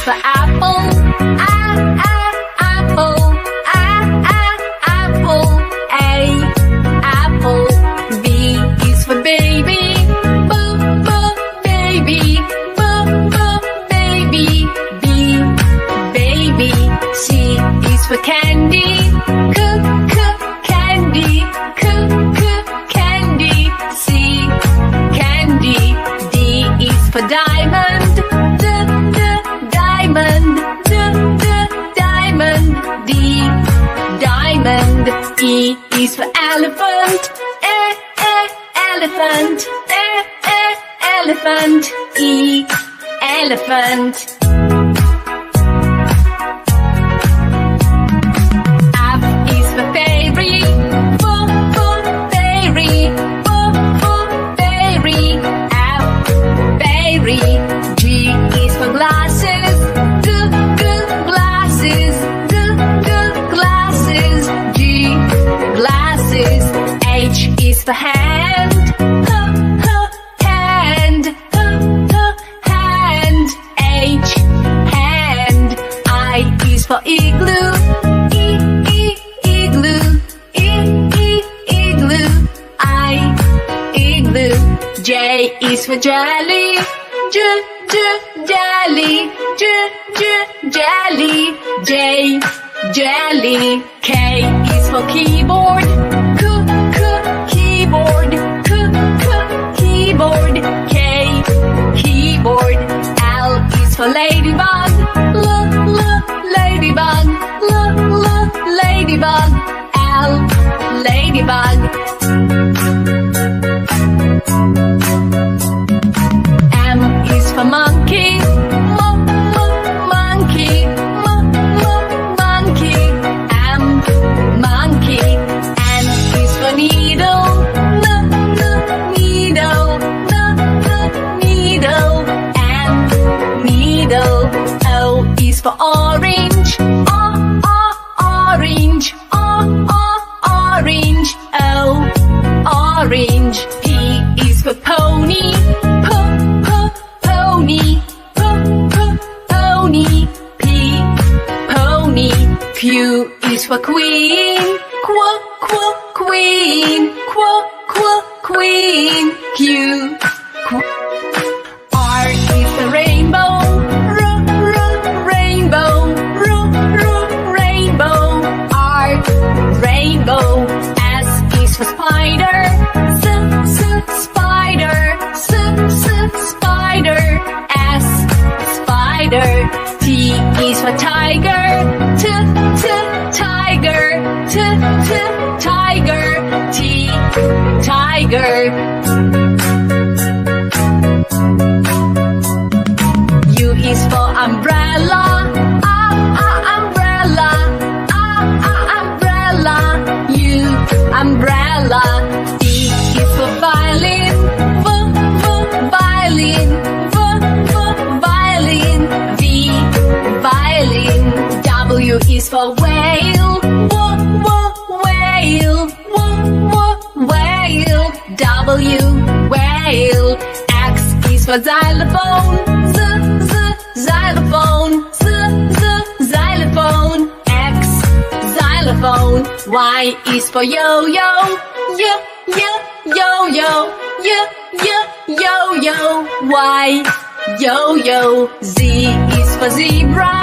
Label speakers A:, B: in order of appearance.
A: for apple. Apple. Apple. Apple. B is for baby. Baby. Baby. B. Baby. C is for candy. Candy. Candy. C. Candy. D is for diamond. Diamond. Diamond. D. Diamond. E is for elephant. Elephant. Elephant. E. Elephant. F is for fairy. Fairy. Fairy. F. Fairy. G is for glasses. Glasses. Glasses. G. Glasses. H is for hand. Hand. Hand. H. Hand. I is for igloo. Igloo. Igloo. I. Igloo. J is for jelly. Jelly. Jelly. J. Jelly. K is for keyboard. Keyboard. Keyboard. K. Keyboard. L is for ladybug. Ladybug. Ladybug. L. Ladybug. M is for monkey. Monkey. Monkey. M. Monkey. N is for needle. Needle. Needle. N. Needle. O is for orange. Orange. Orange. O. Orange. P is for pony. Pony. Pony. P. Pony. Q is for queen. Queen. Queen. Q. R is for rainbow. Rainbow. Rainbow. R. Rainbow. S is for spider. Spider. Spider. S. Spider. T is for tiger. Tiger. Tiger. T. Tiger. U is for umbrella. Umbrella. Umbrella. U. Umbrella. V is for violin. Violin. Violin. V. Violin. W is for whale. Whale. Whale. W. Whale. X is for xylophone. Xylophone. Xylophone. X. Xylophone. Y is for yo-yo. Yo-yo. Yo-yo. Y. Yo-yo. Z is for zebra.